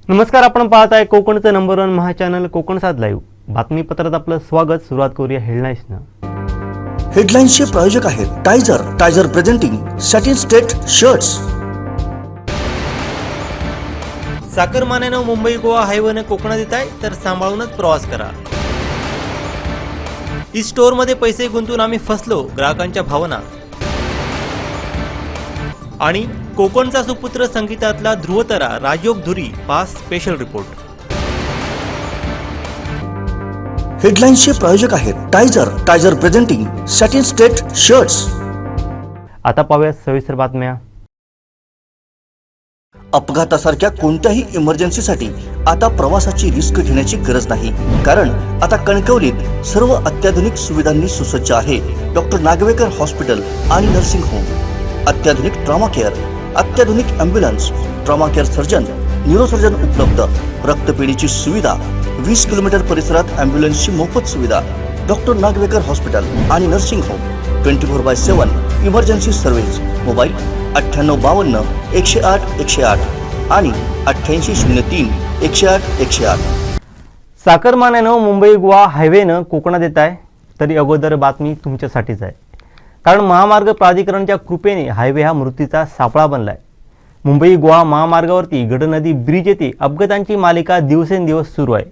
नमस्कार, आपण पाहताय कोकणचं नंबर 1 महाचॅनल कोकण सात लाईव्ह बातमीपत्रात आपलं स्वागत. सुरुवात करूया हेडलाईन्सनं. हेडलाईन्सचे प्रायोजक आहेत टायझर प्रेझेंटिंग सॅटिन स्टेट शर्ट्स. साखरमान्यानं मुंबई गोवा हायवेनं कोकणात येत आहे तर सांभाळूनच प्रवास करा. ई स्टोअरमध्ये पैसे गुंतवून आम्ही फसलो, ग्राहकांच्या भावना. आणि कोकणचा सुपुत्र संगीतातला ध्रुवतारा राजयोग धुरी पास स्पेशल रिपोर्ट. हेडलाईन्सचे प्रायोजक आहेत टायझर प्रेझेंटिंग सॅटिन स्टेट शर्ट्स. आता पाहूया सविस्तर बातम्या. अपघातासारख्या कोणत्याही इमर्जन्सीसाठी आता प्रवासाची रिस्क घेण्याची गरज नाही, कारण आता कणकवलीत सर्व अत्याधुनिक सुविधांनी सुसज्ज आहे. डॉक्टर नागवेकर हॉस्पिटल आणि नर्सिंग होम, अत्याधुनिक ट्रॉमा केअर, अत्याधुनिक ambulance, trauma care surgeon, neurosurgeon उपलब्ध, रक्तपेढीची सुविधा, 20 किलोमीटर परिसरात ॲम्ब्युलन्सची मोफत सुविधा. डॉक्टर नागवेकर हॉस्पिटल आणि nursing home 24/7 emergency service. Mobile 9852 108 108 आणि 8803 108 108. साखरमान्यानं मुंबई गोवा हायवेनं कोकणात येत आहे तरी अगोदर बातमी तुमच्यासाठीच आहे, कारण महामार्ग प्राधिकरणच्या कृपेने हायवे हा मृत्यूचा सापळा बनलाय. मुंबई गोवा महामार्गावरती गडनदी ब्रिज येथे अपघातांची मालिका दिवसेंदिवस सुरू आहे.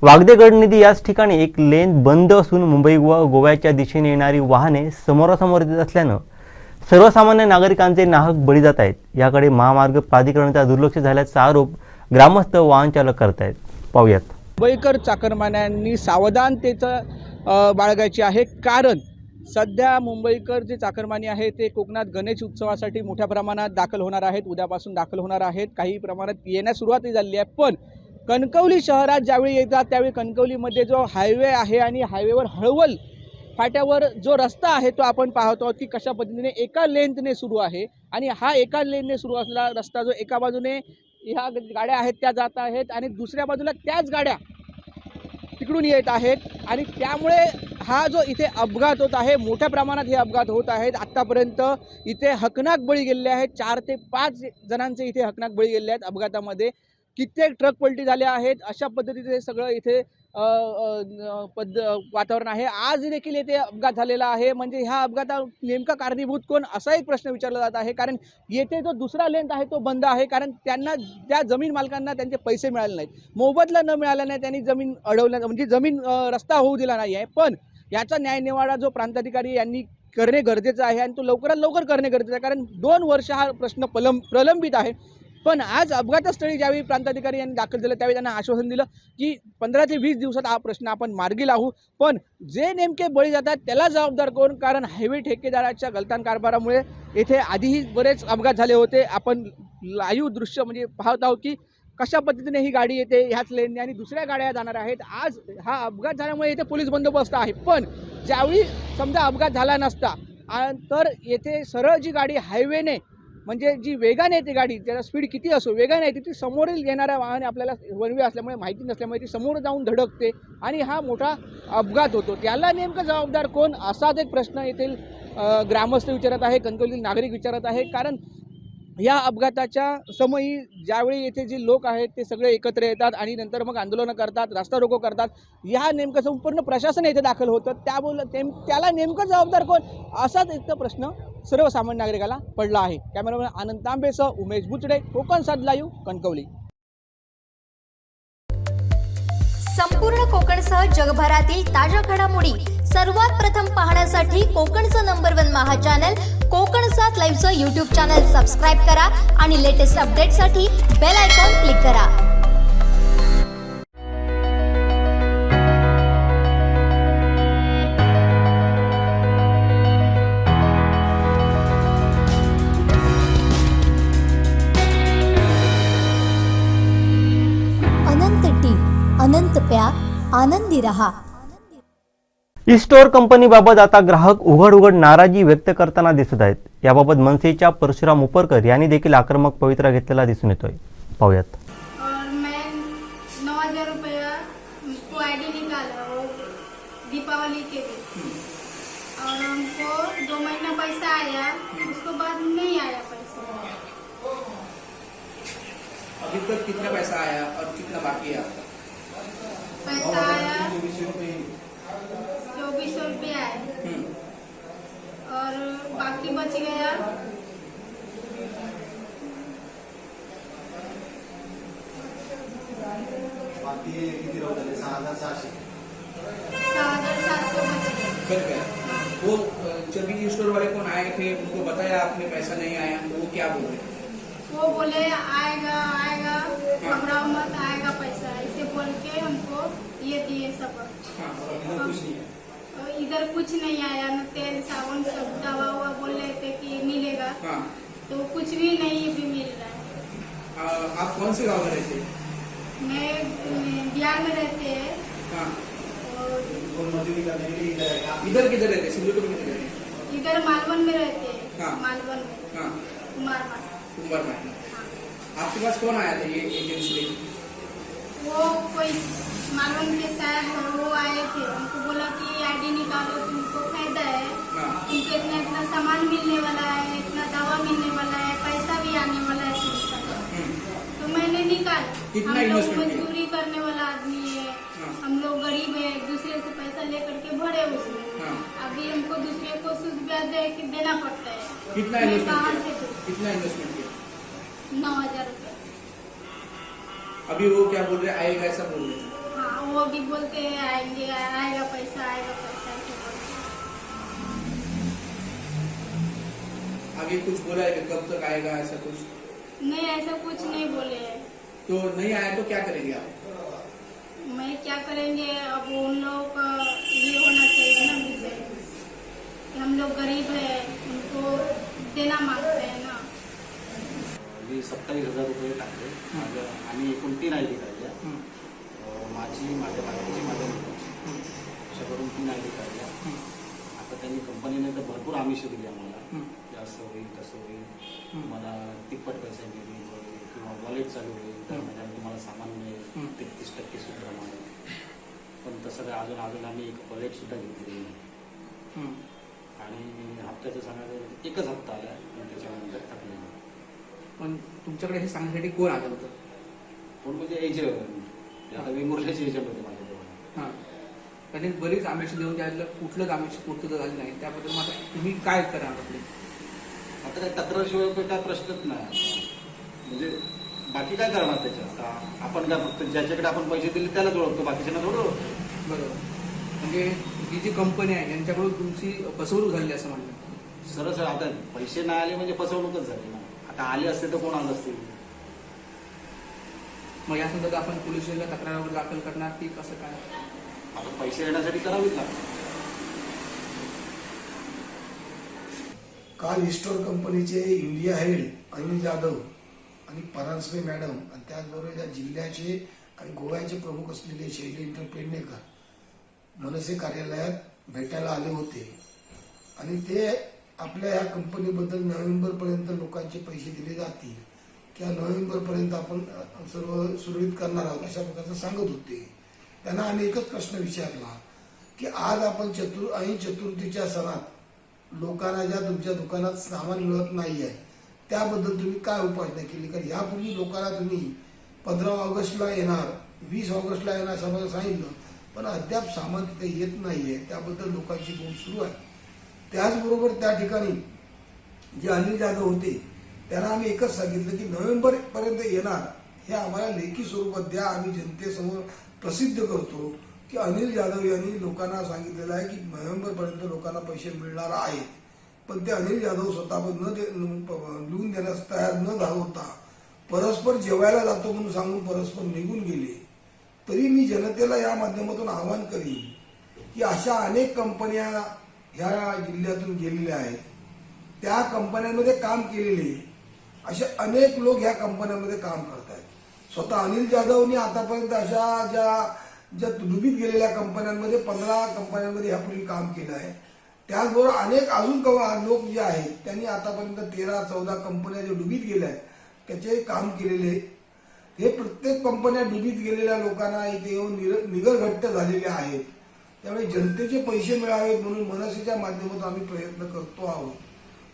वागदे गडनदी याच ठिकाणी एक लेन बंद असून मुंबई गोव्याच्या दिशेने येणारी वाहने समोरासमोर येत असल्यानं सर्वसामान्य नागरिकांचे नाहक बळी जात आहेत. याकडे महामार्ग प्राधिकरणाचा दुर्लक्ष झाल्याचा आरोप ग्रामस्थ वाहन चालक करतायत. पाहूयात. मुंबईकर चाकरमान्यांनी सावधानतेचं बाळगायची आहे, कारण सध्या मुंबईकर जे चाकरमानी आहेत ते कोकणात गणेश उत्सवासाठी मोठ्या प्रमाणात दाखल होणार आहेत. उद्यापासून दाखल होणार आहेत. काही प्रमाणात येण्यास सुरुवातही झाली आहे. पण कणकवली शहरात ज्यावेळी येतात त्यावेळी कणकवलीमध्ये जो हायवे आहे आणि हायवेवर हळवल फाट्यावर जो रस्ता आहे तो आपण पाहतो की कशा पद्धतीने एका लेनने सुरू आहे. आणि हा एका लेनने सुरू असलेला रस्ता जो एका बाजूने ह्या गाड्या आहेत त्या जात आहेत आणि दुसऱ्या बाजूला त्याच गाड्या तिकडून येत आहेत. आणि त्यामुळे हा जो इथे अपघात होत आहे, मोठ्या प्रमाणात हे अपघात होत आहेत. आत्तापर्यंत इथे हकनाक बळी गेलेले आहेत. 4 ते 5 जणांचे इथे हकनाक बळी गेलेले आहेत अपघातामध्ये. कित्येक ट्रक पलटी झाल्या आहेत. अशा पद्धतीचे सगळं इथे वातावरण आहे. आज देखील येथे अपघात झालेला आहे. म्हणजे ह्या अपघाताला नेमका कारणीभूत कोण, असा एक प्रश्न विचारला जात आहे. कारण येथे जो दुसरा लेन आहे तो बंद आहे, कारण त्यांना त्या जमीन मालकांना त्यांचे पैसे मिळाले नाहीत. मोबदला न मिळाला नाही, त्यांनी जमीन अडवल्या, म्हणजे जमीन रस्ता होऊ दिला नाही आहे. पण याचा न्यायनिवाडा जो प्रांताधिकारी यांनी करणे गरजेचं आहे आणि तो लवकरात लवकर करणे गरजेचं आहे, कारण 2 वर्ष हा प्रश्न प्रलंबित आहे. पण आज अपघातस्थळी ज्यावेळी प्रांताधिकारी यांनी दाखल झालं त्यावेळी त्यांना आश्वासन दिलं की 15 ते 20 दिवसात हा प्रश्न आपण मार्गी लावू. पण जे नेमके बळी जातात त्याला जबाबदार कोण? कारण हायवे ठेकेदाराच्या गलतान कारभारामुळे येथे आधीही बरेच अपघात झाले होते. आपण लाईव्ह दृश्य म्हणजे पाहत आहोत की कशा पद्धतीने ही गाडी येते ह्याच लेनने आणि दुसऱ्या गाड्या जाणार आहेत. आज हा अपघात झाल्यामुळे येथे पोलीस बंदोबस्त आहे. पण ज्यावेळी समजा अपघात झाला नसता तर येथे सरळ जी गाडी हायवेने, म्हणजे जी वेगाने येते गाडी, त्याचा स्पीड किती असो, वेगाने येते, ती समोरील येणाऱ्या वाहने आपल्याला वनवे असल्यामुळे माहिती नसल्यामुळे ती समोर जाऊन धडकते आणि हा मोठा अपघात होतो. त्याला नेमकं जबाबदार कोण, असाच एक प्रश्न येथील ग्रामस्थ विचारत आहे, कणकवलीतील नागरिक विचारत आहे. कारण या अपघाताच्या समयी ज्यावेळी येथे जे लोक आहेत ते सगळे एकत्र येतात आणि नंतर मग आंदोलनं करतात, रास्ता रोको करतात. या नेमकं संपूर्ण प्रशासन येथे दाखल होतं, त्याला नेमकं जबाबदार कोण, असाच एक प्रश्न सर्वसामान्य नागरिकाला पडला आहे. कॅमेरामॅन आनंद तांबेसह उमेश बुचडे, कोकण सात लाईव्ह, कणकवली. संपूर्ण कोकणसह जगभरातील ताज्या घडामोडी सर्वात प्रथम पाहण्यासाठी कोकणचं नंबर 1 महा चॅनल कोकण सात लाईव्हचं यूट्यूब चॅनल सबस्क्राईब करा आणि लेटेस्ट अपडेटसाठी बेल आयकॉन क्लिक करा. अनंत टी, अनंत प्यार, आनंदी रहा. ई स्टोअर कंपनीबाबत आता ग्राहक उघड नाराजी व्यक्त करताना दिसत आहेत. याबाबत मनसेच्या परशुराम उपरकर यांनी देखील आक्रमक पवित्रा घेतलेला दिसून येतोय. पाहूयात. मैं 9,000 रुपया को आईडी निकाला वो दीपावली के दिन और हमको 2 महीना पैसा आया, उसके बाद नहीं आया पैसा। अभी तक कितना पैसा आया और कितना बाकी है आपका? पैसा आया 2400 रुपया है और बाकी बच गया 6700 बच गया। बच गया। वो जब भी स्टोर वाले कौन आए थे उनको बताया आपने पैसा नहीं आया तो वो क्या बोले? वो बोले आएगा आएगा, घबराओ मत, आएगा पैसा, ऐसे बोल के हमको ये दिए सबक। हाँ, और इधर कुछ नहीं है। और इधर कुछ नहीं आया, न तेल साबुन सब दवा हुआ बोल रहे थे कि मिलेगा, हाँ। तो कुछ भी नहीं भी मिल रहा है। आप कौन से गाँव में रहते? मैं बिहार में रहते हैं हाँ। और इधर किधर रहते? सिंधुदुर्ग में किधर रहते? इधर मालवन में रहते हैं। हाँ। मालवन में हाँ, कुमार माल। कुंभार में। हाँ। आपके पास कौन आया था ये एजेंसी लेके? वो कोई मालवन के साहब है, वो आए थे, उनको बोला कि आईडी निकालो, तुमको फायदा है, हाँ। तुमको इतना इतना सामान मिलने वाला है, इतना दवा मिलने वाला है, पैसा भी आने वाला है तुमका। तो मैंने निकाला। कितना हम लोग investment किया? मजदूरी करने वाला आदमी है, हाँ। हम लोग गरीब है, दूसरे से पैसा लेकर के भरे उसमें। हाँ। अभी हमको दूसरे को सूद ब्याज दे के देना पड़ता है। कितना मैं इन्वेस्टमेंट कहाँ से किया? दूँ? कितना इन्वेस्टमेंट किया? 9000 रुपये। अभी वो क्या बोल रहे हैं, आएगा ऐसा बोल रहे हैं? हाँ, वो भी बोलते हैं आएंगे, आएगा पैसा, आएगा पैसा, ऐसे बोलते हैं। आगे कुछ बोला है कि कब तक आएगा ऐसा कुछ? नहीं, ऐसा कुछ नहीं बोले हैं। तो नहीं आया तो क्या करेंगे आप? मैं क्या करेंगे, अब उन लोगों का ये होना चाहिए ना विषय कि हम लोग गरीब है, उनको देना मांगते हैं ना। मी 27,000 रुपये टाकले माझ्या आणि एकूण 3 आय डी काढल्या माझी माझ्या बायकोची माझ्या मुलाची अशा करून 3 आय डी काढल्या आता त्यांनी कंपनीने तर भरपूर आमिष दिली आम्हाला की असं होईल तसं होईल मला तिप्पट पैसे मिळेल किंवा वॉलेट चालू होईल तर म्हणजे तुम्हाला सामान मिळेल 33% सूट प्रमाणे पण तसं काय अजून आम्ही एक वॉलेट सुद्धा घेतलेली नाही आणि हप्त्याचं सांगायचं एकच हप्ता आला आणि त्याच्यानंतर टाकले पण तुमच्याकडे हे सांगण्यासाठी कोण आलं होतं? कोण म्हणजे एजंट आता वेंगुर्ल्याचे एजंट होते माझ्याजवळ. हां, त्यांनी बरीच आमिष देऊन त्यातलं कुठलंच आमिष पूर्तता झाली नाही. त्याबद्दल मग आता तुम्ही काय करा आपले? आता काय तक्रारशिवाय काय प्रश्नच नाही म्हणजे बाकी काय करणार त्याच्यात आता आपण काय फक्त ज्याच्याकडे आपण पैसे दिले त्यालाच ओळखतो बाकीच्यांना थोडं ओळखतो. बरोबर. म्हणजे ही जी कंपनी आहे यांच्याकडून तुमची फसवणूक झाली असं म्हणलं? सरळ आता पैसे नाही आले म्हणजे फसवणूकच झाली ना. आता आले असते तर कोण आलं असतील. मग या संदर्भात आपण पोलीस स्टेशनला तक्रार वगैरे दाखल करणार की कसं काय? आता पैसे येण्यासाठी करावीच लागतात. काल इस्टोर कंपनीचे इंडिया हेड अनिल जाधव आणि परांजपे मॅडम आणि त्याचबरोबर या जिल्ह्याचे आणि गोव्याचे प्रमुख असलेले शैलेंद्र पेडणेकर मनसे कार्यालयात भेटायला आले होते आणि ते आपल्या ह्या कंपनीबद्दल नोव्हेंबरपर्यंत लोकांचे पैसे दिले जातील किंवा नोव्हेंबरपर्यंत आपण सर्व सुरळीत करणार आहोत अशा प्रकारचं सांगत होते. त्यांना आम्ही एकच प्रश्न विचारला की आज आपण चतुर्थीच्या सणात लोकांना ज्या तुमच्या दुकानात सामान मिळत नाही आहे त्याबद्दल तुम्ही काय उपाययोजना केली? कारण यापूर्वी लोकांना तुम्ही 15 ऑगस्टला येणार 20 ऑगस्टला येणार समजा सांगितलं पण अद्याप सामान तिथे येत नाहीये. त्याबद्दल लोकांची बोल सुरू आहे. त्याचबरोबर त्या ठिकाणी जे अनिल जाधव होते त्यांना आम्ही एकच सांगितलं की नोव्हेंबरपर्यंत येणार हे आम्हाला लेखी स्वरूपात द्या, आम्ही जनतेसमोर प्रसिद्ध करतो की अनिल जाधव यांनी लोकांना सांगितलेलं आहे की नोव्हेंबरपर्यंत लोकांना पैसे मिळणार आहेत. पण ते अनिल जाधव स्वतः लिहून देण्यास तयार न होता परस्पर जेवायला जातो म्हणून सांगून परस्पर निघून गेले. तरी मी जनतेला या माध्यमातून आवाहन करीन की अशा अनेक कंपन्या ह्या जिल्ह्यातून गेलेल्या आहेत, त्या कंपन्यांमध्ये काम केलेले असे अनेक लोक ह्या कंपन्यांमध्ये काम करत आहेत. स्वतः अनिल जाधवनी आतापर्यंत अशा ज्या डुबीत गेलेल्या कंपन्यांमध्ये 15 कंपन्यांमध्ये यापूर्वी काम केलं आहे. त्याचबरोबर अनेक अजून लोक जे आहेत त्यांनी आतापर्यंत 13-14 कंपन्या जे डुबीत गेल्या आहेत त्याचे काम केलेले. हे प्रत्येक कंपन्या डुबीत गेलेल्या लोकांना इथे येऊन निगरघट्ट झालेले आहेत. त्यामुळे जनतेचे पैसे मिळावेत म्हणून मनसेच्या माध्यमातून आम्ही प्रयत्न करतो आहोत.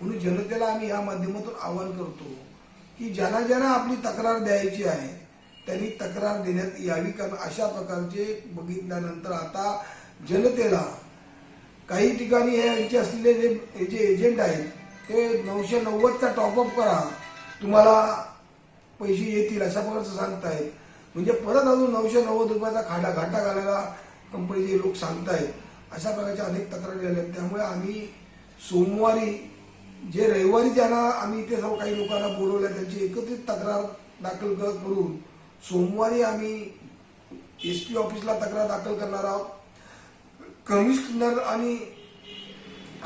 म्हणून जनतेला आम्ही या माध्यमातून आवाहन करतो की ज्यांना ज्यांना आपली तक्रार द्यायची आहे त्यांनी तक्रार देण्यात यावी, कारण अशा प्रकारचे बघितल्यानंतर आता जनतेला काही ठिकाणी यांचे असलेले जे एजंट आहेत ते 990चा टॉपअप करा तुम्हाला पैसे येतील अशा प्रकारचं सांगतायत. म्हणजे परत अजून 990 रुपयाचा घाटा घालायला कंपनीचे लोक सांगतायत. अशा प्रकारच्या अनेक तक्रारी आल्या. त्यामुळे आम्ही सोमवारी जे रविवारी ज्यांना आम्ही इथे सर्व काही लोकांना बोलवलं त्यांची एकत्रित तक्रार दाखल करून सोमवारी आम्ही SP ऑफिसला तक्रार दाखल करणार आहोत. कमिशनर आणि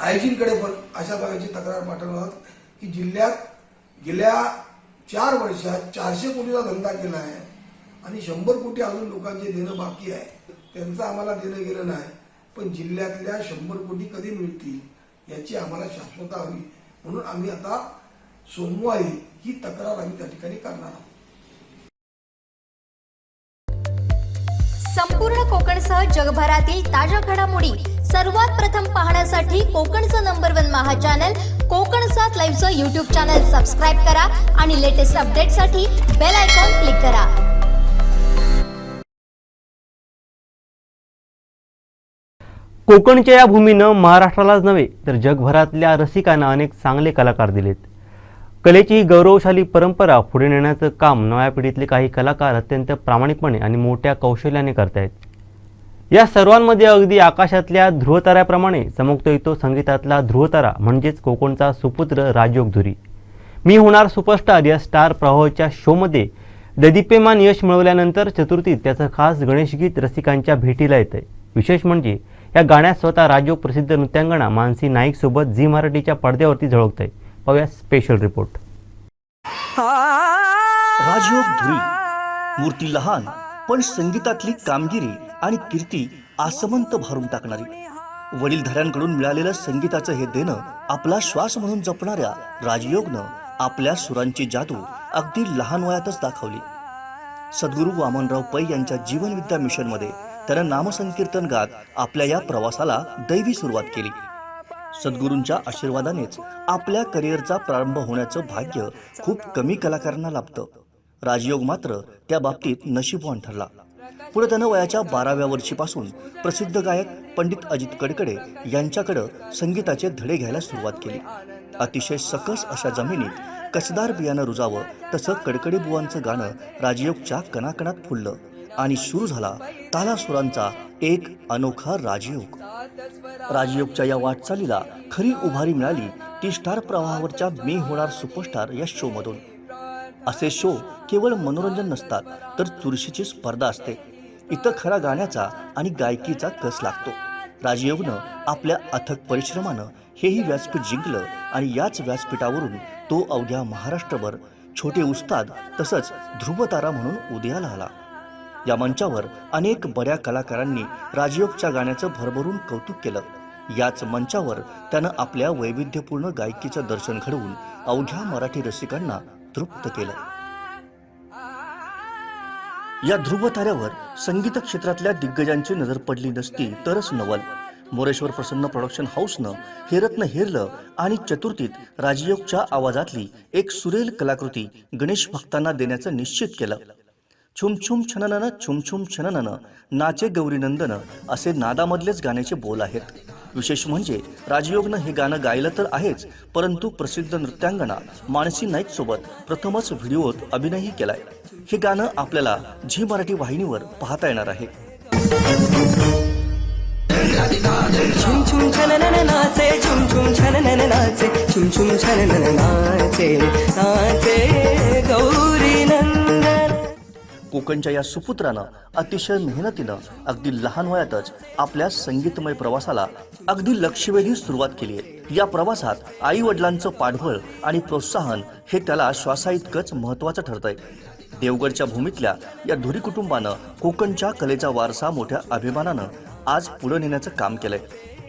आयजींकडे पण अशा प्रकारची तक्रार पाठवणार आहोत की जिल्ह्यात गेल्या 4 वर्षात 400 कोटीचा धंदा केला आहे आणि 100 कोटी अजून लोकांचे देणं बाकी आहे. त्यांचं आम्हाला देणं गेलं नाही, पण जिल्ह्यातल्या 100 कोटी कधी मिळतील याची आम्हाला शाश्वता हवी. म्हणून आम्ही आता सोमवारी ही तक्रार आम्ही त्या ठिकाणी करणार आहोत. संपूर्ण कोकणसह जगभरातील ताज्या घडामोडी सर्वात प्रथम पाहण्यासाठी कोकणचं नंबर 1 महा चॅनल कोकण 7 लाईव्हचं यूट्यूब चॅनल सबस्क्राईब करा आणि लेटेस्ट अपडेटसाठी बेल आयकॉन क्लिक करा. कोकणच्या या भूमीनं महाराष्ट्रालाच नव्हे तर जगभरातल्या रसिकांना अनेक चांगले कलाकार दिलेत. कलेची ही गौरवशाली परंपरा पुढे नेण्याचं काम नव्या पिढीतले काही कलाकार अत्यंत प्रामाणिकपणे आणि मोठ्या कौशल्याने करतायत. या सर्वांमध्ये अगदी आकाशातल्या ध्रुवताऱ्याप्रमाणे चमकतोय तो संगीतातला ध्रुवतारा म्हणजेच कोकणचा सुपुत्र राजयोग धुरी. मी होणार सुपरस्टार या स्टार प्रवाहाच्या शोमध्ये दैदिप्यमान यश मिळवल्यानंतर चतुर्थीत त्याचं खास गणेश गीत रसिकांच्या भेटीला येतंय. विशेष म्हणजे या गाण्यात स्वतः राजयोग प्रसिद्ध नृत्यांगना मानसी नाईक सोबत झी मराठीच्या पडद्यावरती झळकतंय. पाहूया स्पेशल रिपोर्ट. राजयोग धुरी, मूर्ती लहान पण संगीतातली कामगिरी आणि कीर्ती आसमंत भारून टाकणारी. वडीलधाऱ्यांकडून मिळालेलं संगीताचं हे देणं आपला श्वास म्हणून जपणाऱ्या राजयोगनं आपल्या सुरांची जादू अगदी लहान वयातच दाखवली. सद्गुरू वामनराव पै यांच्या जीवनविद्या मिशनमध्ये त्यानं नामसंकीर्तन गात आपल्या या प्रवासाला दैवी सुरुवात केली. सद्गुरूंच्या आशीर्वादानेच आपल्या करिअरचा प्रारंभ होण्याचं भाग्य खूप कमी कलाकारांना लाभतं. राजयोग मात्र त्या बाबतीत नशीबवान ठरला. पुढे त्यानं वयाच्या 12व्या वर्षीपासून प्रसिद्ध गायक पंडित अजित कडकडे यांच्याकडं संगीताचे धडे घ्यायला सुरुवात केली. अतिशय सकस अशा जमिनीत कसदार बियाणं रुजावं तसं कडकडे बुवांचं गाणं राजयोगच्या कणाकणात फुललं आणि सुरू झाला तालासुरांचा एक अनोखा राजयोग. राजयोगच्या या वाटचालीला खरी उभारी मिळाली ती स्टार प्रवाहावरच्या मी होणार सुपरस्टार या शोमधून. असे शो केवळ मनोरंजन नसतात तर चुरशीची स्पर्धा असते. इथं खरा गाण्याचा आणि गायकीचा कस लागतो. राजयोगनं आपल्या अथक परिश्रमानं हेही व्यासपीठ जिंकलं आणि याच व्यासपीठावरून तो अवघ्या महाराष्ट्रभर छोटे उस्ताद तसंच ध्रुवतारा म्हणून उदयाला आला. या मंचावर अनेक बड्या कलाकारांनी राजयोगच्या गाण्याचं भरभरून कौतुक केलं. याच मंचावर त्यानं आपल्या वैविध्यपूर्ण गायकीचं दर्शन घडवून अवघ्या मराठी रसिकांना तृप्त केलं. या ध्रुवताऱ्यावर संगीत क्षेत्रातल्या दिग्गजांची नजर पडली नसती तरच नवल. मोरेश्वर प्रसन्न प्रोडक्शन हाऊसनं हे रत्न हेरलं आणि चतुर्थीत राजयोगच्या आवाजातली एक सुरेल कलाकृती गणेश भक्तांना देण्याचं निश्चित केलं. छुम छुम छननन छुम छुम छननन नाचे गौरी नंदन असे नादामधलेच गाण्याचे बोल आहेत. विशेष म्हणजे राजयोगनं हे गाणं गायलं तर आहेच, परंतु प्रसिद्ध नृत्यांगना मानसी नाईक सोबत प्रथमच व्हिडिओत अभिनयही केलाय. हे गाणं आपल्याला झी मराठी वाहिनीवर पाहता येणार आहे. छुम छुम छननन नाचे छुम छुम छननन नाचे छुम छुम छननन नाचे नाचे गौरी नंदन. कोकणच्या या सुपुत्रानं अतिशय मेहनतीनं अगदी लहान वयातच आपल्या संगीतमय प्रवासाला अगदी लक्षवेधी सुरुवात केली आहे. या प्रवासात आई वडिलांचं पाठबळ आणि प्रोत्साहन हे त्याला श्वासाइतकंच महत्त्वाचं ठरतंय. देवगडच्या भूमीतल्या या धुरी कुटुंबानं कोकणच्या कलेचा वारसा मोठ्या अभिमानानं आज पुढे नेण्याचं काम केलंय.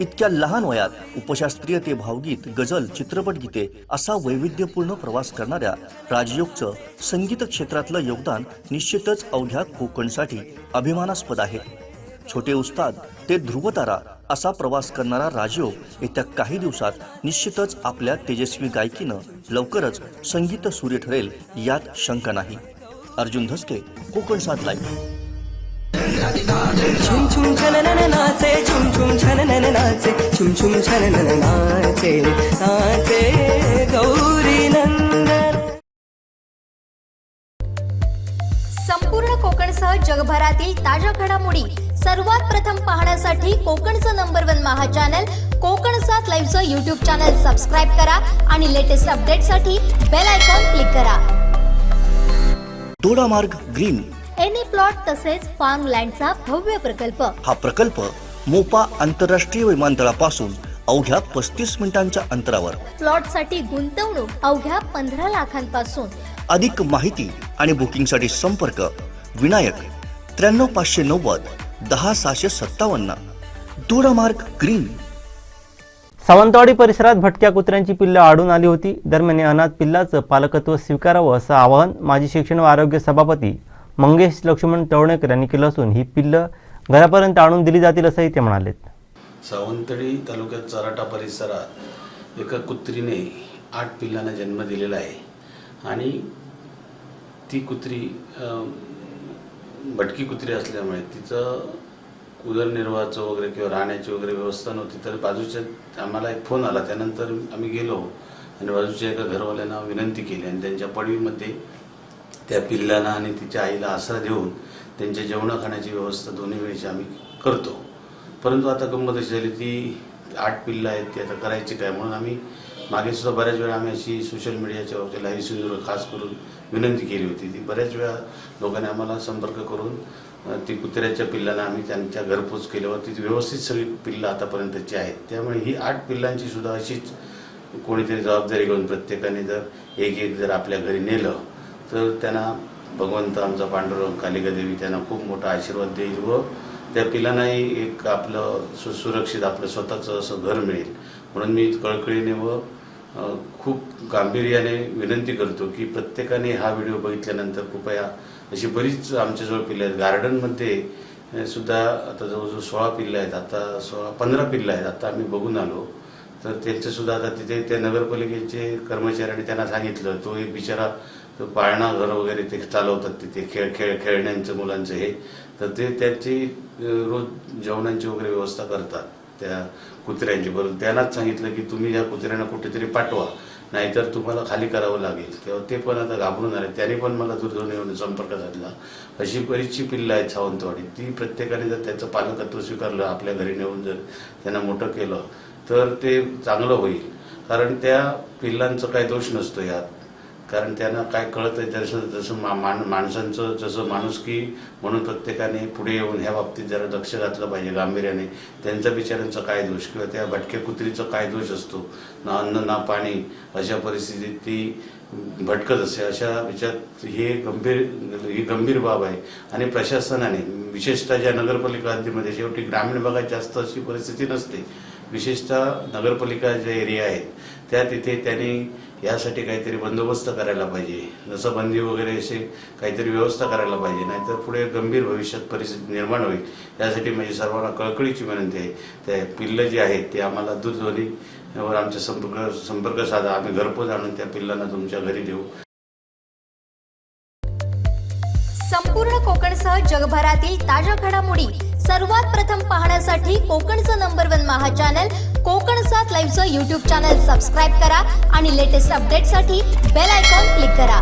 इतक्या लहान वयात उपशास्त्रीय ते भावगीत, गझल, चित्रपट गीते असा वैविध्यपूर्ण प्रवास करणाऱ्या राजयोगचं संगीत क्षेत्रातलं योगदान निश्चितच अवघ्या कोकणसाठी अभिमानास्पद आहे. छोटे उस्ताद ते ध्रुवतारा असा प्रवास करणारा राजीव येत्या काही दिवसात निश्चितच आपल्या तेजस्वी गायकीनं लवकरच संगीत सूर्य ठरेल यात शंका नाही. अर्जुन धसके, कोकण 7 लाईव्ह. छुम छुम छननन नाचे छुम छुम छननन नाचे छुम छुम छननन नाचे नाचे गौरी नंदन. संपूर्ण कोकणसह जगभरातील ताज्या घडामोडी सर्वात प्रथम पाहण्यासाठी कोकणचं नंबर 1 महा चॅनल कोकण 7 लाईव्हचं यूट्यूब चॅनल सबस्क्राईब करा आणि लेटेस्ट अपडेटसाठी बेल आयकॉन क्लिक करा. दोडामार्ग ग्रीन एनी प्लॉट तसेच फार्म लँडचा भव्य प्रकल्प. हा प्रकल्प मोपा आंतरराष्ट्रीय विमानतळापासून अवघ्या 35 मिनिटांच्या अंतरावर. प्लॉटसाठी गुंतवणूक अवघ्या 15 लाखांपासून. अधिक माहिती आणि बुकिंगसाठी संपर्क विनायक 93 590 10 657. दोडामार्ग ग्रीन. सावंतवाडी परिसरात भटक्या कुत्र्यांची पिल्लं आढळून आली होती. दरम्यान या अनाथ पिल्लाचं पालकत्व स्वीकारावं असं आवाहन माजी शिक्षण व आरोग्य सभापती मंगेश लक्ष्मण तळवणेकर यांनी केलं असून ही पिल्लं घरापर्यंत आणून दिली जातील असंही ते म्हणालेत. सावंतवाडी तालुक्यात चराटा परिसरात एका कुत्रीने 8 पिल्लांना जन्म दिलेला आहे आणि ती कुत्री भटकी कुत्री असल्यामुळे तिचं उदरनिर्वाहाचं वगैरे किंवा राहण्याची वगैरे व्यवस्था नव्हती. तर बाजूच्या आम्हाला एक फोन आला. त्यानंतर आम्ही गेलो आणि बाजूच्या एका घरवाल्यांना विनंती केली आणि त्यांच्या पडवीमध्ये त्या पिल्लांना आणि तिच्या आईला आसरा देऊन त्यांच्या जेवणा खाण्याची व्यवस्था दोन्ही वेळेची आम्ही करतो. परंतु आता गंमत अशी झाली ती 8 पिल्लं आहेत ती आता करायची काय म्हणून आम्ही मागे सुद्धा बऱ्याच वेळा आम्ही अशी सोशल मीडियाच्या वरती लाईव्ह सिंधूवर खास करून विनंती केली होती. ती बऱ्याच वेळा लोकांनी आम्हाला संपर्क करून ती कुत्र्याच्या पिल्लांना आम्ही त्यांच्या घरपोच केल्यावर ती व्यवस्थित सगळी पिल्लं आतापर्यंतची आहेत. त्यामुळे ही 8 पिल्लांची सुद्धा अशीच कोणीतरी जबाबदारी घेऊन प्रत्येकाने जर एक जर आपल्या घरी नेलं तर त्यांना भगवंत आमचा पांडुरंग कालिका देवी त्यांना खूप मोठा आशीर्वाद देईल व त्या पिलांनाही एक आपलं सुरक्षित आपलं स्वतःचं असं घर मिळेल. म्हणून मी कळकळीने व खूप गांभीर्याने विनंती करतो की प्रत्येकाने हा व्हिडिओ बघितल्यानंतर कृपया अशी बरीच आमच्याजवळ पिल्लं आहेत. गार्डनमध्ये सुद्धा आता जवळजवळ 16 पिल्लं आहेत. आता 15 पिल्लं आहेत. आता आम्ही बघून आलो तर त्यांचंसुद्धा आता तिथे त्या नगरपालिकेचे कर्मचाऱ्यांनी त्यांना सांगितलं. तो एक बिचारा पाळणा घर वगैरे ते चालवतात तिथे खेळण्यांचं मुलांचं हे तर ते त्यांची रोज जेवणांची वगैरे व्यवस्था करतात त्या कुत्र्यांची. बरोबर त्यांनाच सांगितलं की तुम्ही या कुत्र्यांना कुठेतरी पाठवा नाहीतर तुम्हाला खाली करावं लागेल. तेव्हा ते पण आता घाबरून आले. त्यांनी पण मला दूरध्वनीवरून संपर्क साधला. अशी बरीचशी पिल्लं आहेत सावंतवाडी. ती प्रत्येकाने जर त्याचं पालकत्व स्वीकारलं आपल्या घरी नेऊन जर त्यांना मोठं केलं तर ते चांगलं होईल. कारण त्या पिल्लांचं काही दोष नसतो यात. कारण त्यांना काय कळत आहे जसं माणसांचं जसं माणुसकी म्हणून प्रत्येकाने पुढे येऊन ह्या बाबतीत जरा लक्ष घातलं पाहिजे गांभीर्याने. त्यांचा बिचाऱ्यांचा काय दोष किंवा त्या भटक्या कुत्रीचा काय दोष असतो. ना अन्न ना पाणी अशा परिस्थितीत ती भटकत असते. अशा विचारात ही गंभीर बाब आहे आणि प्रशासनाने विशेषतः ज्या नगरपालिका हद्दीमध्ये शेवटी ग्रामीण भागात जास्त अशी परिस्थिती नसते. विशेषतः नगरपालिका ज्या एरिया आहेत त्या तिथे त्यांनी यासाठी काहीतरी बंदोबस्त करायला पाहिजे. नसबंदी वगैरे असे काहीतरी व्यवस्था करायला पाहिजे. नाहीतर पुढे गंभीर भविष्यात परिस्थिती निर्माण होईल. यासाठी माझी सर्वांना कळकळीची विनंती आहे. त्या पिल्लं जी आहेत ते आम्हाला दूरध्वनीवर आमच्या संपर्क साधा. आम्ही घरपोच आणून त्या पिल्लांना तुमच्या घरी देऊ. संपूर्ण कोकणसह जगभरातील ताज्या घडामोडी सर्वात प्रथम पाहण्यासाठी कोकणचं नंबर 1 महा चॅनल कोकण 7 लाईव्हचं यूट्यूब चॅनल सबस्क्राईब करा आणि लेटेस्ट अपडेटसाठी बेल आयकॉन क्लिक करा.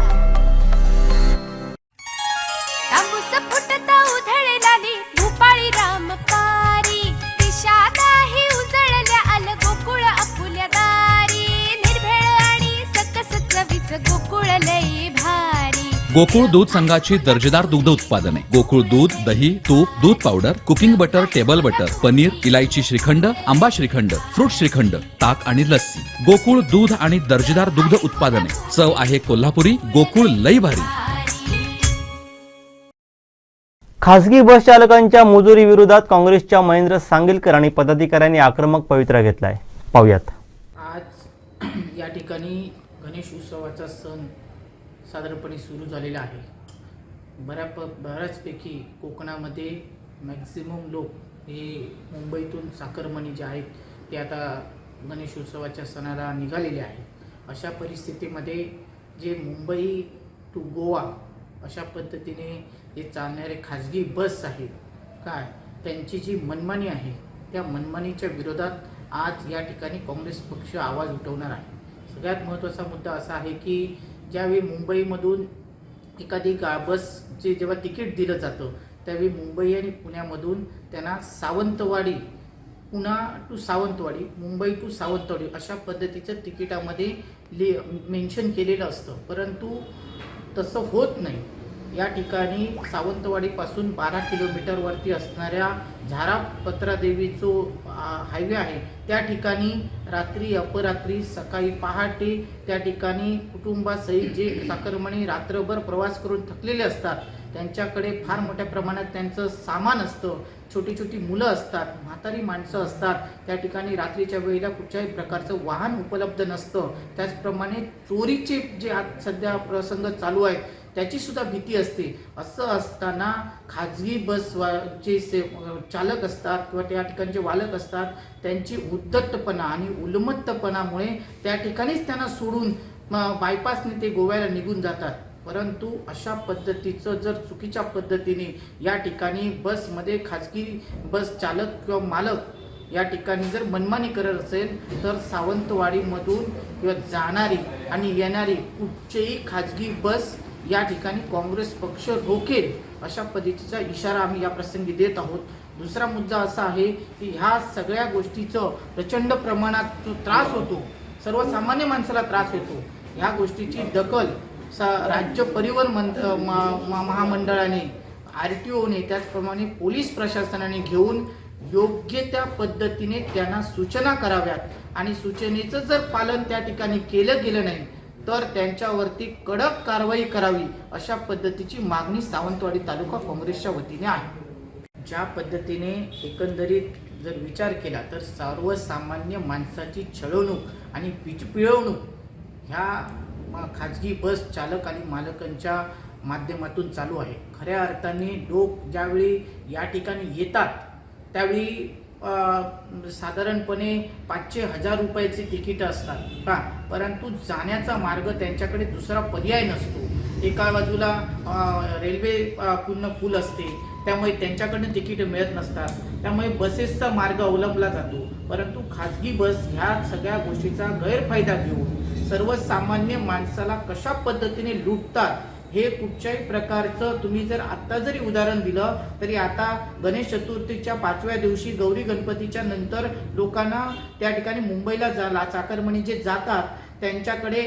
उधळलेली भूपाळी रामपारी दिशादाही उजळल्या आल गोकुळ आपुल्या दारी निर्भेळ आणि सकस चवीच गोकुळ लई भारी. गोकुळ दूध संघाची दर्जेदार दुग्ध उत्पादने गोकुळ दूध, दही, तूप, दूध powder, cooking butter, table butter, paneer, इलायची श्रीखंड, आंबा श्रीखंड, फ्रूट श्रीखंड, ताक आणि लस्सी. गोकुळ दूध आणि दर्जेदार दुग्ध उत्पादने. चव आहे कोल्हापुरी. गोकुळ लई भारी. खासगी बस चालकांच्या मुजोरी विरोधात काँग्रेसच्या महेंद्र सांगेलकर आणि पदाधिकाऱ्यांनी आक्रमक पवित्रा घेतलाय. पाहूयात. आज या ठिकाणी गणेश उत्सवाचा सण साधारणपणे सुरू झालेला आहे. बऱ्याचपैकी कोकणामध्ये मॅक्झिमम लोक हे मुंबईतून चाकरमानी जे आहेत ते आता गणेश उत्सवाच्या सणाला निघालेले आहेत. अशा परिस्थितीमध्ये जे मुंबई टू गोवा अशा पद्धतीने जे चालणारे खाजगी बस आहेत काय त्यांची जी मनमानी आहे त्या मनमानीच्या विरोधात आज या ठिकाणी काँग्रेस पक्ष आवाज उठवणार आहे. सगळ्यात महत्त्वाचा मुद्दा असा आहे की ज्यावेळी मुंबईमधून एखादी बसचे जेव्हा तिकीट दिलं जातं त्यावेळी मुंबई आणि पुण्यामधून त्यांना सावंतवाडी पुणा टू सावंतवाडी मुंबई टू सावंतवाडी अशा पद्धतीचं तिकिटामध्ये मेन्शन केलेलं असतं, परंतु तसं होत नाही. या ठिकाणी सावंतवाडीपासून 12 किलोमीटरवरती असणाऱ्या झारापत्रादेवी जो हायवे आहे त्या ठिकाणी रात्री अपरात्री सकाळी पहाटे त्या ठिकाणी कुटुंबासहित जे चाकरमानी रात्रभर प्रवास करून थकलेले असतात त्यांच्याकडे फार मोठ्या प्रमाणात त्यांचं सामान असतं, छोटी छोटी मुलं असतात, म्हातारी माणसं असतात. त्या ठिकाणी रात्रीच्या वेळेला कुठल्याही प्रकारचं वाहन उपलब्ध नसतं. त्याचप्रमाणे चोरीचे जे आज सध्या प्रसंग चालू आहेत त्याची सुद्धा भीती असते. असं असताना खाजगी बसचे चालक असतात किंवा त्या ठिकाणचे वालक असतात त्यांची उद्धटपणा आणि उन्मत्तपणामुळे त्या ठिकाणीच त्यांना सोडून बायपासने ते गोव्याला निघून जातात. परंतु अशा पद्धतीचं जर चुकीच्या पद्धतीने या ठिकाणी बसमध्ये खाजगी बस चालक किंवा मालक या ठिकाणी जर मनमानी करत असेल तर सावंतवाडीमधून किंवा जाणारी आणि येणारी कुठचीही खाजगी बस या ठिकाणी काँग्रेस पक्ष रोखेल अशा पद्धतीचा इशारा आम्ही या प्रसंगी देत आहोत. दुसरा मुद्दा असा आहे की ह्या सगळ्या गोष्टीचं प्रचंड प्रमाणात जो त्रास होतो सर्वसामान्य माणसाला त्रास होतो ह्या गोष्टीची दखल राज्य परिवहन महामंडळाने RTOने त्याचप्रमाणे पोलीस प्रशासनाने घेऊन योग्य त्या पद्धतीने त्यांना सूचना कराव्यात आणि सूचनेचं जर पालन त्या ठिकाणी केलं गेलं नाही तर त्यांच्यावरती कडक कारवाई करावी अशा पद्धतीची मागणी सावंतवाडी तालुका काँग्रेसच्या वतीने आहे. ज्या पद्धतीने एकंदरीत जर विचार केला तर सर्वसामान्य माणसाची छळवणूक आणि पिळवणूक ह्या खाजगी बस चालक आणि मालकांच्या माध्यमातून चालू आहे. खऱ्या अर्थाने लोक ज्यावेळी या ठिकाणी येतात त्यावेळी साधारणपणे 500-1000 रुपयाचे तिकीट असतात का, परंतु जाण्याचा मार्ग त्यांच्याकडे दुसरा पर्याय नसतो. एका बाजूला रेल्वे पूर्ण फुल असते त्यामुळे त्यांच्याकडनं तिकीट मिळत नसतात, त्यामुळे बसेसचा मार्ग अवलंबला जातो. परंतु खाजगी बस ह्या सगळ्या गोष्टीचा गैरफायदा घेऊन सर्वसामान्य माणसाला कशा पद्धतीने लुटतात हे कुठच्याही प्रकारचं तुम्ही जर आत्ता जरी उदाहरण दिलं तरी आता गणेश चतुर्थीच्या 5व्या दिवशी गौरी गणपतीच्या नंतर लोकांना त्या ठिकाणी मुंबईला चाकरमानी जे जातात त्यांच्याकडे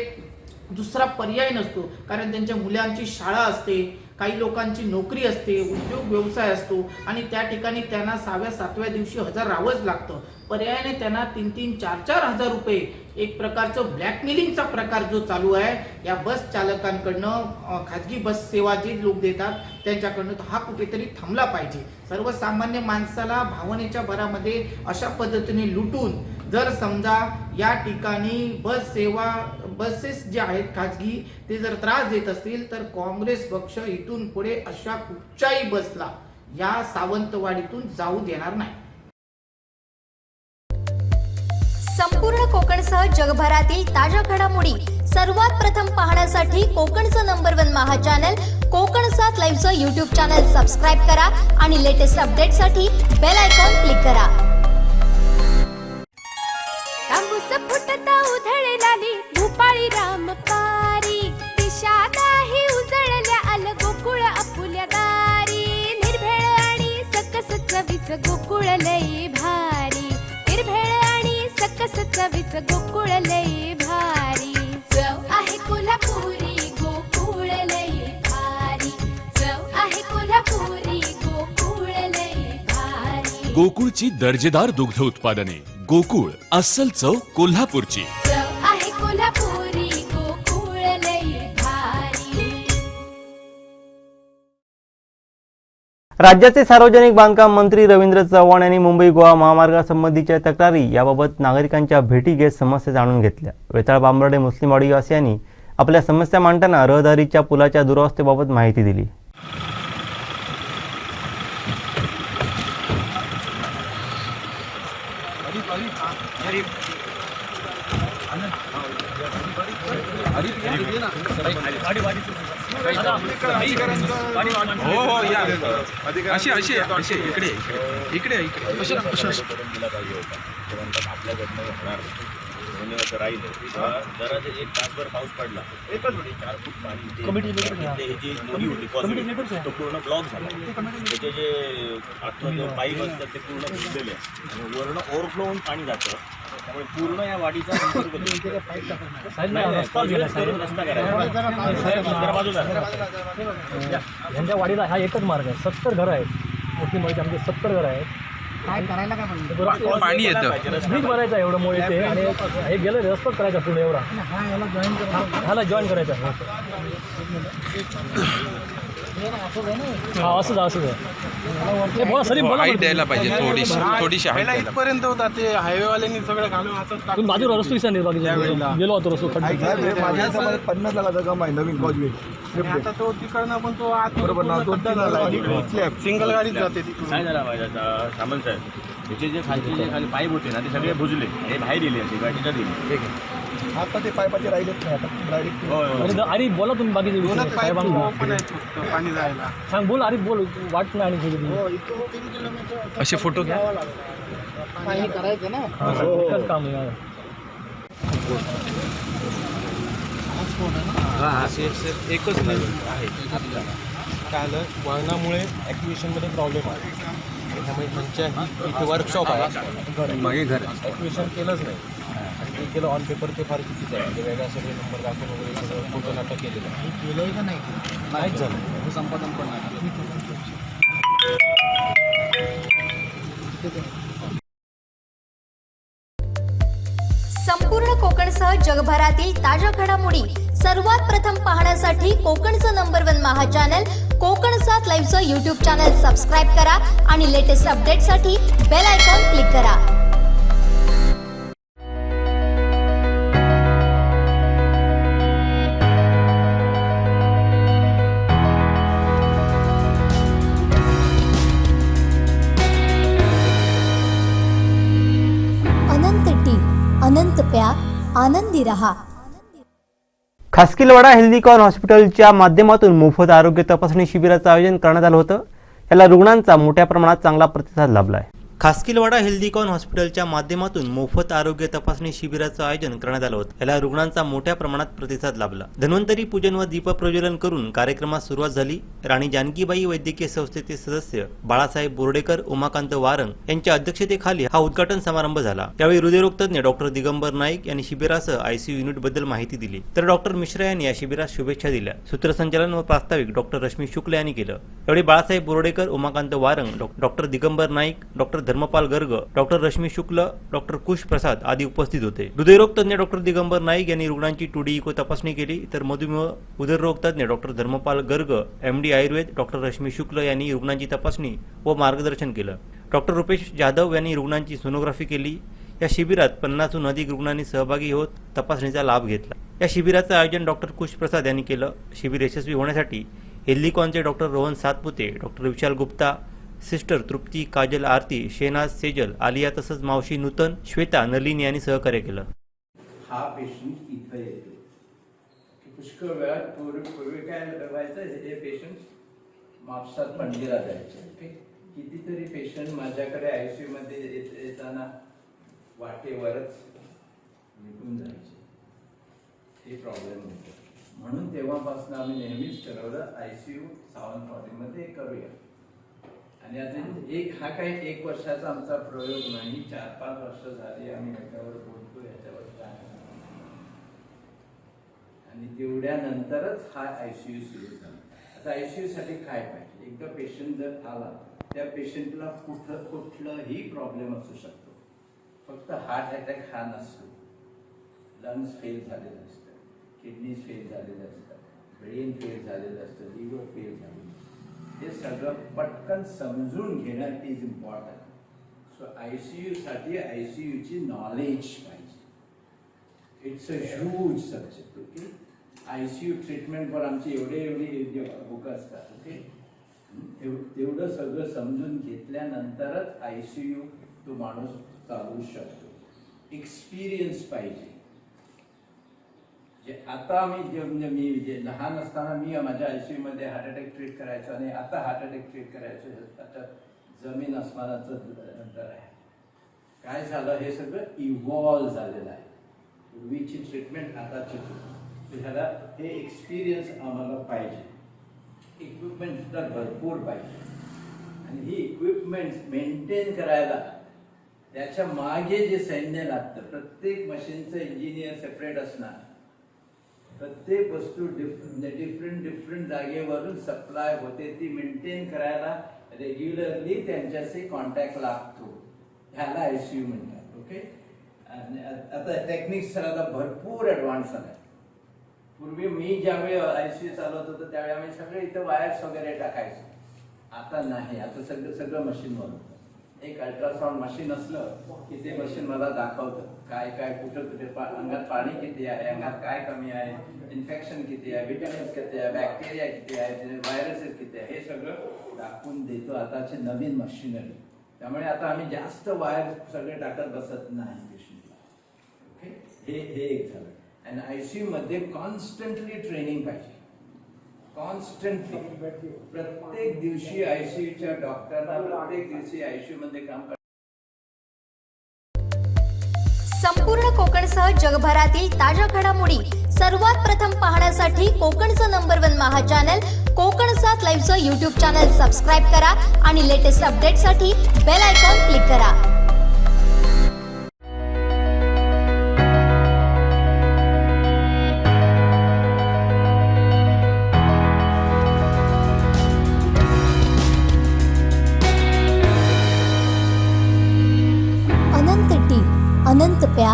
दुसरा पर्याय नसतो, कारण त्यांच्या मुलांची शाळा असते, काही लोकांची नोकरी असते, उद्योग व्यवसाय असतो आणि त्या ठिकाणी त्यांना 6व्या-7व्या दिवशी हजर राहावंच लागतं. पर्यायाने त्यांना 3-3, 4-4 हजार रुपये एक प्रकारचं ब्लॅकमेलिंगचा प्रकार जो चालू आहे या बस चालकांकडनं खाजगी बस सेवा जे लोक देतात त्यांच्याकडनं हा कुठेतरी थांबला पाहिजे. सर्वसामान्य माणसाला भावनेच्या भरामध्ये अशा पद्धतीने लुटून जर समजा या ठिकाणी बसेस जे आहेत खाजगी ते जर त्रास देत असतील तर काँग्रेस पक्ष इथून पुढे अशा कुठच्याही बसला या सावंतवाडीतून जाऊ देणार नाही. संपूर्ण कोकणसह जगभरातील ताज्या घडामोडी सर्वात प्रथम पाहण्यासाठी कोकणचं नंबर 1 महा चॅनल कोकण 7 लाईव्हचं YouTube चॅनल सबस्क्राईब करा आणि लेटेस्ट अपडेटसाठी बेल आयकॉन क्लिक करा. तांबूस फुटता उधळलाली भूपाळी रामपारी दिशा नाही उजळल्या आल गोकुळ आपुल्या दारी निर्भेळ आणि सकस चवीच गोकुळ लई भारी निर्भेळ आणि सकस चवीच गोकुळ लई भारी चव आहे कोल्हापुरी गोकुळ लई भारी चव आहे कोल्हापुरी गोकुळ लई भारी गोकुळची दर्जेदार दुग्ध उत्पादने गोकुळ अस्सल चव कोल्हापूरची चव आहे कोल्हापुरी गोकुळ लई भारी. राज्याचे सार्वजनिक बांधकाम मंत्री रवींद्र चव्हाण यांनी मुंबई गोवा महामार्गासंबंधीच्या तक्रारी याबाबत नागरिकांच्या भेटी घेत समस्या जाणून घेतल्या. वेताळ बांबर्डे मुस्लिम वाडीवासियांनी आपल्या समस्या मांडताना रहदारीच्या पुलाच्या दुरावस्थेबाबत माहिती दिली. जरा जे एक तासभर पाऊस पडला 4 फूट पाणी जी मोरी होती तो पूर्ण ब्लॉक झाला. त्याचे जे आतमध्ये पाईप असतात ते पूर्ण भिजलेले आणि वरनं ओव्हरफ्लो होऊन पाणी जातं. त्यामुळे पूर्ण या वाडीचा रस्ता करायचा बाजूला. यांच्या वाडीला हा एकच मार्ग आहे. 70 घरं आहेत. मोठी माहिती आमचे 70 घरं आहेत. काय करायला काय म्हणतो पाणी येतं. वीज भरायचं एवढं मुळे ते आणि हे गेलं रस्ताच करायचा पूर्ण एवढा. ह्याला जॉईन करायचा. हा असंच असंच आहे. बोला सलीम बोला. द्यायला पाहिजे थोडीशी इथपर्यंत होता ते हायवेवाल्यांनी सगळं घालून असं तुम्ही बाजूला रस्तो दिसा बाकी गेलो होतो रस्तो माझ्या 50 लाखाचा काम आहे नवीन कॉजवे. आता तो तिकडनं पण तो आत बरोबर सिंगल गाडीच जाते तिकडून. काय झाला पाहिजे आता सामंत साहेब, त्याचे जे खाली पाईप होते ना ते सगळे बुजले हे बाहेर दिले असे गाडीला दिले. आता ते पायपाचे राहिलेच नाही आता डायरेक्ट. अरे बोला तुम्ही बाकीचे दोनच पाईप ओपन आहेत फक्त पाणी जायला. सांग बोल अरे बोल वाट नाही आणि असे फोटो घ्या. पाणी करायचं ना. एकच काम आहे. एकच नाही आहे. काय झालं वाहनामुळे ॲक्टिवेशनमध्ये प्रॉब्लेम आहे. त्यामुळे त्यांच्या इथे वर्कशॉप आहे मागे घर ॲक्टिवेशन केलंच नाही. ते केलं ऑन पेपर ते फार चुकीचं आहे. म्हणजे वेगळ्या सगळे नंबर दाखवून वगैरे सगळं फोटो नाटक केलेलं आहे. केलं आहे का नाही नाहीच झालं. संपादन पण नाही. संपूर्ण कोकणसह जगभरातील ताज्या घडामोडी सर्वात प्रथम पाहण्यासाठी कोकणचं नंबर 1 महा चॅनल कोकण 7 लाईव्हचं यूट्यूब चॅनल सबस्क्राईब करा आणि लेटेस्ट अपडेटसाठी बेल आयकॉन क्लिक करा. अनंत टीम, अनंत प्यार, आनंदी रहा. खासकीलवाडा हेल्दीकॉन हॉस्पिटलच्या माध्यमातून मोफत आरोग्य तपासणी शिबिराचं आयोजन करण्यात आलं होतं. याला रुग्णांचा मोठ्या प्रमाणात चांगला प्रतिसाद लाभला आहे. खासकीलवाडा हेल्दीकॉन हॉस्पिटलच्या माध्यमातून मोफत आरोग्य तपासणी शिबिराचं आयोजन करण्यात आलं होतं. याला रुग्णांचा मोठ्या प्रमाणात प्रतिसाद लाभला. धन्वंतरी पूजन व दीपप्रज्वलन करून कार्यक्रमास सुरुवात झाली. राणी जानकीबाई वैद्यकीय संस्थेचे सदस्य बाळासाहेब बोर्डेकर, उमाकांत वारंग यांच्या अध्यक्षतेखाली हा उद्घाटन समारंभ झाला. यावेळी हृदयरोग तज्ञ डॉक्टर दिगंबर नाईक यांनी शिबिरासह आयसीयू युनिट बद्दल माहिती दिली, तर डॉक्टर मिश्रा यांनी या शिबिरास शुभेच्छा दिल्या. सूत्रसंचालन व प्रास्ताविक डॉक्टर रश्मी शुक्ल यांनी केलं. यावेळी Balasaheb Bordekar, Umakant Warang, doctor Digambar Naik, doctor Dharmpal Garg, doctor Rashmi Shukla, doctor कुश प्रसाद आदी उपस्थित होते. हृदयरोग तज्ञ डॉक्टर दिगंबर नाईक यांनी रुग्णांची 2D इको तपासणी केली, तर मधुमेह उदररोग तज्ञ doctor Dharmpal Garg, MD Ayurveda doctor Rashmi Shukla यांनी रुग्णांची तपासणी व मार्गदर्शन केलं. डॉक्टर रुपेश जाधव यांनी रुग्णांची सोनोग्राफी केली. या शिबिरात 50हून अधिक रुग्णांनी सहभागी होत तपासणीचा लाभ घेतला. या शिबिराचं आयोजन डॉक्टर कुश प्रसाद यांनी केलं. शिबिर यशस्वी होण्यासाठी हेल्दीकॉनचे doctor Rohan Satpute, doctor Vishal Gupta, sister तृप्ती, काजल, आरती, शेनाज, सेजल, आलिया तसंच मावशी नूतन, श्वेता, नलिनी यांनी सहकार्य केलं. हा पेशंट इथं येतो. पुष्कळ वेळात पूर्वी काय व्हायचं, हे पेशंट म्हापसात पणजीला जायचे. कितीतरी पेशंट माझ्याकडे ICU मध्ये येताना वाटेवरच निघून जायचे. हे प्रॉब्लेम होते. म्हणून तेव्हापासून आम्ही नेहमीच ठरवलं ICU सावंतवाडीमध्ये करूया. आणि आता हा काही 1 वर्षाचा आमचा प्रयोग नाही, 4-5 वर्ष झाली आम्ही याच्यावर बोलतो, याच्यावर काय. आणि तेवढ्यानंतरच हा ICU सुरू झाला. आता ICU साठी काय पाहिजे, एकदा पेशंट जर आला त्या पेशंटला कुठलंही प्रॉब्लेम असू शकतो. फक्त हार्ट अटॅक हा नसतो, लंग्स फेल झालेलं असतं, किडनीज फेल झालेलं असतं, ब्रेन फेल झालेलं असतं, लिव्हर फेल झालेलं. हे सगळं पटकन समजून घेणं इज इम्पॉर्टंट. सो ICU साठी ICU ची नॉलेज पाहिजे. It's a huge subject. Okay, ICU ट्रीटमेंटवर आमची एवढे बुक असतात. ओके, तेवढं सगळं समजून घेतल्यानंतरच ICU तो माणूस चालू शकतो. एक्सपिरियन्स पाहिजे. जे आता मी जे लहान असताना मी माझ्या ICU मध्ये हार्ट अटॅक ट्रीट करायचो आणि आता हार्ट अटॅक ट्रीट करायचो, आता जमीन आसमानाचं अंतर आहे. काय झालं, हे सगळं इव्हॉल्व झालेलं आहे. पूर्वीची ट्रीटमेंट आताची ट्रीटमेंट, ह्याला हे एक्सपिरियन्स आम्हाला पाहिजे. इक्विपमेंट सुद्धा भरपूर पाहिजे आणि ही इक्विपमेंट्स मेंटेन करायला त्याच्या मागे जे सैन्य लागतं, प्रत्येक मशीनचं इंजिनियर सेपरेट असणार, प्रत्येक वस्तू डिफरंट जागेवरून सप्लाय होते, ती मेंटेन करायला रेग्युलरली त्यांच्याशी कॉन्टॅक्ट लागतो. ह्याला ICU म्हणतात. ओके. आणि आता टेक्निक्स आता भरपूर ॲडव्हान्स झाला. पूर्वी मी ज्यावेळी ICU चालवत होतो त्यावेळी आम्ही सगळे इथं वायर्स वगैरे टाकायचो. आता नाही, आता सगळं मशीनवर होतं. एक अल्ट्रासाऊंड मशीन असलं की ते मशीन मला दाखवतं काय कुठं अंगात पाणी किती आहे, अंगात काय कमी आहे, इन्फेक्शन किती आहे, विटॅमिन्स किती आहे, बॅक्टेरिया किती आहे, व्हायरसेस किती आहे, हे सगळं दाखवून देतो आताचे नवीन मशिनरी. त्यामुळे आता आम्ही जास्त वायर सगळे टाकत बसत नाही पेशंटला. ओके. हे एक झालं. आणि ICU मध्ये कॉन्स्टंटली ट्रेनिंग पाहिजे. कॉन्स्टंटली प्रत्येक दिवशी ICUच्या डॉक्टरना प्रत्येक दिवशी ICU मध्ये काम करतात. संपूर्ण कोकणसह जगभरातील ताज्या घडामोडी सर्वात प्रथम पाहण्यासाठी कोकणचं नंबर 1 महा चॅनल कोकण 7 लाईव्हचं YouTube चॅनल सबस्क्राईब करा आणि लेटेस्ट अपडेटसाठी बेल आयकॉन क्लिक करा. अनंत टी, अनंत प्या,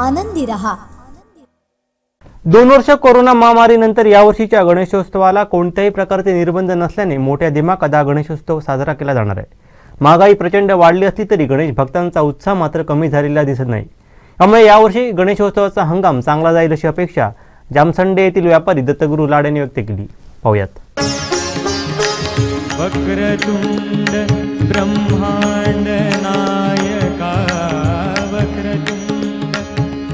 आनंदी रहा. 2 वर्ष कोरोना महामारीनंतर यावर्षीच्या गणेशोत्सवाला कोणत्याही प्रकारचे निर्बंध नसल्याने मोठ्या दिमाखात हा गणेशोत्सव साजरा केला जाणार आहे. महागाई प्रचंड वाढली असली तरी गणेश भक्तांचा उत्साह मात्र कमी झालेला दिसत नाही. त्यामुळे यावर्षी गणेशोत्सवाचा हंगाम चांगला जाईल अशी अपेक्षा जामसंडे येथील व्यापारी दत्तगुरू लाड यांनी व्यक्त केली. पाहूयात. वक्रतुंड ब्रह्मांड नायका, वक्रतुंड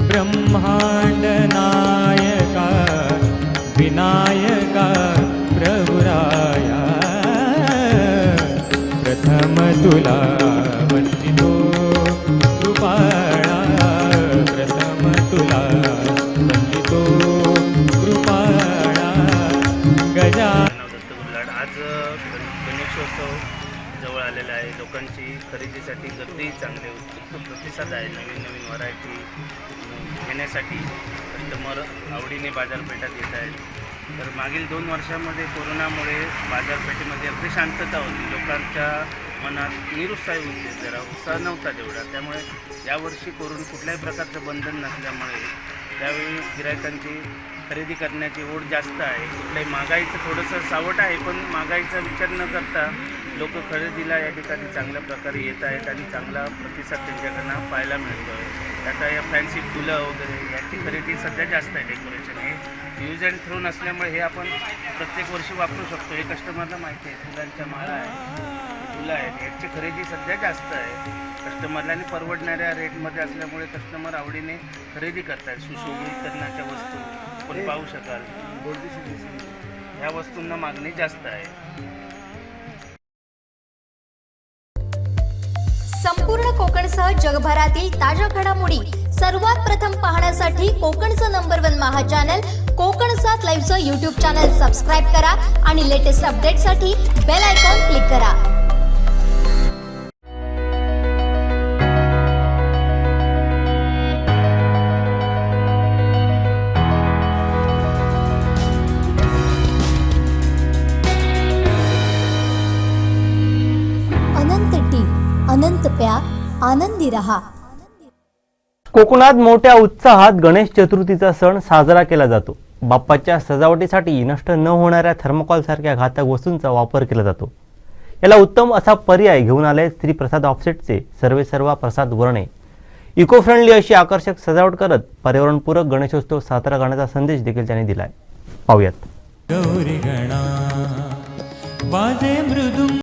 ब्रह्मांड नायका, विनायका प्रभुराया, प्रथम तुला वंदितो कृपाळा, प्रथम तुला वंदितो कृपाळा. गजा आज गणेशोत्सव जवळ आलेला आहे. लोकांची खरेदीसाठी गर्दी चांगली उत्सुक प्रतिसाद आहे. नवीन व्हरायटी घेण्यासाठी कस्टमर आवडीने बाजारपेठात येत आहेत. तर मागील 2 वर्षामध्ये कोरोनामुळे बाजारपेठेमध्ये अगदी शांतता होती. लोकांच्या मनात निरुत्साही होते, जरा उत्साह नव्हता तेवढा. त्यामुळे यावर्षी कुठल्याही प्रकारचं बंधन नसल्यामुळे त्यावेळी गिरायकांची खरेदी करण्याची ओढ जास्त आहे. कुठल्याही महागाईचं थोडंसं सावट आहे, पण महागाईचा विचार न करता लोक खरेदीला या ठिकाणी चांगल्या प्रकारे येत आहेत आणि चांगला प्रतिसाद त्यांच्याकडनं पाहायला मिळतो आहे. आता या फॅन्सी फुलं वगैरे याची खरेदी सध्या जास्त आहे. डेकोरेशन हे यूज अँड थ्रो नसल्यामुळे हे आपण प्रत्येक वर्षी वापरू शकतो. हे कस्टमरला माहिती आहे. फुलांच्या माळा आहे, फुलं आहेत, याची खरेदी सध्या जास्त आहे कस्टमरला आणि परवडणाऱ्या रेटमध्ये असल्यामुळे कस्टमर आवडीने खरेदी करतात. सुशोभीकरणाच्या वस्तू आपण पाहू शकाल. ह्या वस्तूंना मागणी जास्त आहे. संपूर्ण कोकणसह जगभरातील ताज्या घडामोडी सर्वात प्रथम पाहण्यासाठी कोकणचं नंबर 1 महा चॅनल कोकण 7 लाईव्हचं YouTube चॅनल सबस्क्राईब करा आणि लेटेस्ट अपडेटसाठी बेल आयकॉन क्लिक करा. अनंत टी, अनंत प्या, आनंदी रहा. कोकणात मोठ्या उत्साहात गणेश चतुर्थीचा सण साजरा केला जातो. बाप्पाच्या सजावटीसाठी नष्ट न होणाऱ्या थर्मोकॉल सारख्या घातक वस्तूंचा वापर केला जातो. याला उत्तम असा पर्याय घेऊन आले श्री प्रसाद ऑफसेटचे सर्वेसर्वा प्रसाद वर्णे. इको फ्रेंडली अशी आकर्षक सजावट करत पर्यावरणपूरक गणेशोत्सव साजरा करण्याचा संदेश देखील त्यांनी दिलाय. पाहूयात. गौरी गणा वाजे मृदुंग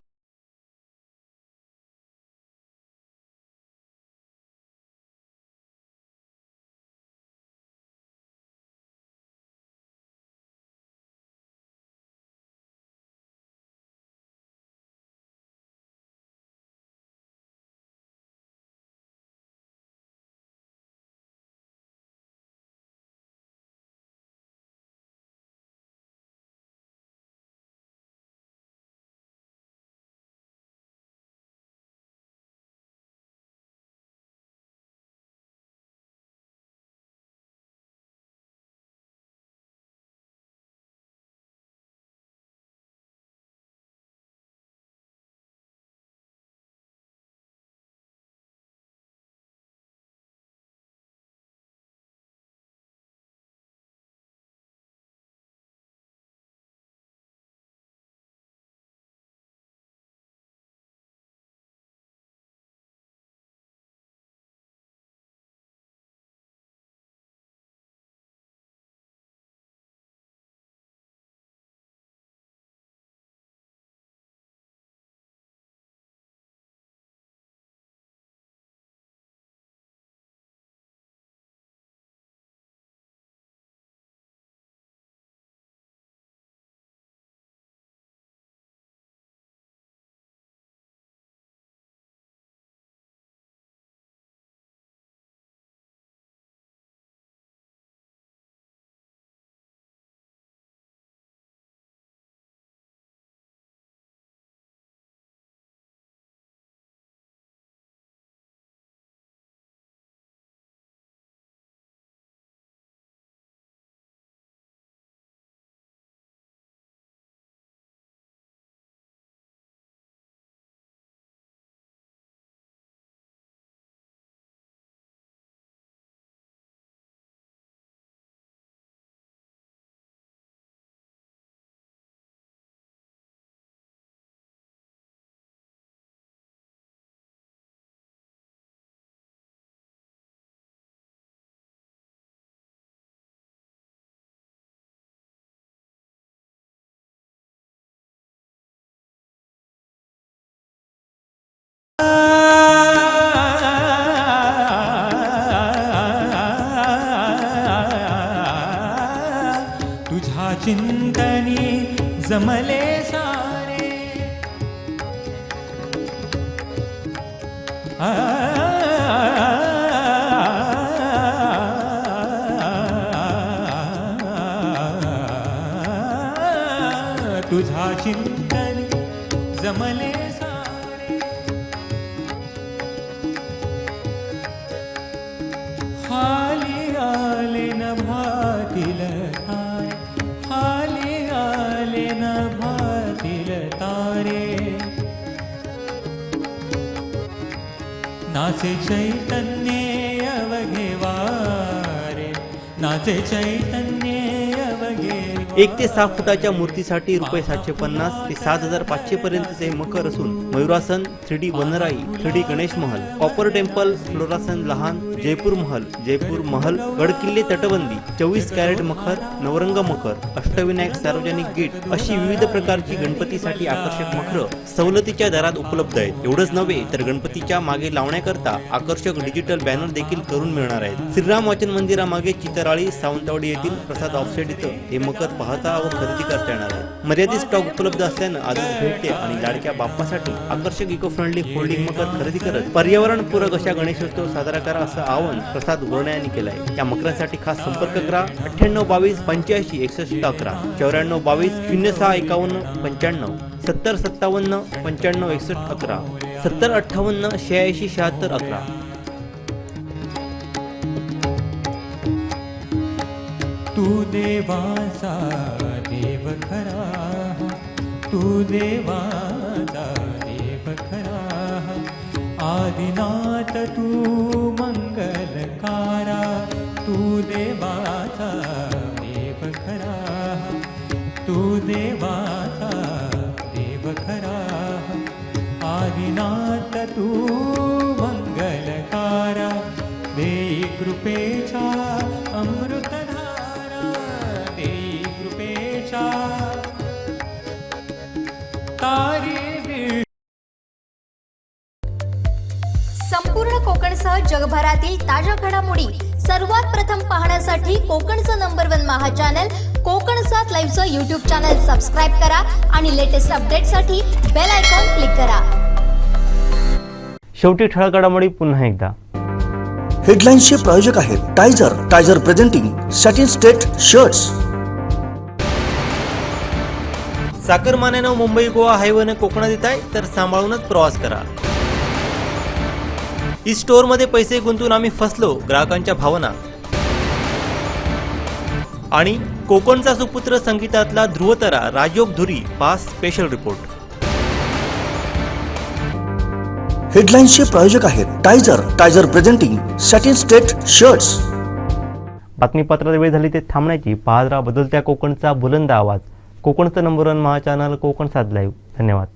जमले सारे तुझा चिंतन जमले सारे खाली आले न भातील तारे खाली आले न भातील तारे नाचे चैतन्य अवघे वारे नाचे चैतन्य अवघे 1 ते 6 फुटाच्या मूर्तीसाठी रुपये 750 ते 7500 पर्यंतचे मकर असून मयुरासन, 3D वनराई, 3D गणेश महल, कॉपर टेम्पल, फ्लोरासन लहान, जयपूर महल, गडकिल्ले तटबंदी, 24 कॅरेट मखर, नवरंग मकर, अष्टविनायक सार्वजनिक गेट अशी विविध प्रकारची गणपतीसाठी आकर्षक मखर सवलतीच्या दरात उपलब्ध आहेत. एवढंच नव्हे तर गणपतीच्या मागे लावण्याकरता आकर्षक डिजिटल बॅनर देखील करून मिळणार आहेत. श्रीराम वाचन मंदिरामागे चितराळी सावंतवाडी येथील प्रसाद ऑफसेट इथं हे मकर पाहता व खरेदी करता येणार आहे. मर्यादित स्टॉक उपलब्ध असल्यानं आजच भेट द्या आणि लाडक्या बाप्पासाठी आकर्षक इको फ्रेंडली फोल्डिंग मकर खरेदी करत पर्यावरणपूरक अशा गणेशोत्सव साजरा करा असं आवाहन प्रसाद गुरणे यांनी केलं आहे. या मकरांसाठी खास संपर्क करा 9822 85 61 11 9422 06 51 95 70 57 95 61 11 70 58 86 76 11. तू देवाचा देव खरा तू देवाचा देव खरा आदिनाथ तू मंगलकारा तू देवाचा देव खरा तू देवाचा देव खरा आदिनाथ तू मंगलकारा देई कृपेचा अमृतधारा देई कृपेचा तारी संपूर्ण कोकणसह जगभरातील ताज्या घडामोडी सर्वात प्रथम पाहण्यासाठी कोकणचं नंबर 1 महा चॅनल कोकण 7 लाईव्हचं यूट्यूब चॅनल सबस्क्राईब करा आणि लेटेस्ट अपडेटसाठी बेल आयकॉन क्लिक करा. शेवटी ठळक घडामोडी पुन्हा एकदा. हेडलाईन्सचे प्रायोजक आहेत टायझर प्रेझेंटिंग सॅटिन स्टेट शर्ट्स. चाकरमान्यानं मुंबई गोवा हायवेनं कोकणात येत आहे तर सांभाळूनच प्रवास करा. ई स्टोअरमध्ये पैसे गुंतवून आम्ही फसलो, ग्राहकांच्या भावना. आणि कोकणचा सुपुत्र संगीतातला ध्रुवतारा राजयोग धुरी पास स्पेशल रिपोर्ट. हेडलाईन्सचे प्रायोजक आहेत टायझर प्रेझेंटिंग सॅटिन स्टेट शर्ट्स. बातमीपत्रात वेळ झाली ते थांबण्याची. पाहत राहा बदलत्या कोकणचा बुलंद आवाज. कोकणचं नंबर 1 महा चॅनल कोकण 7 लाईव्ह. धन्यवाद.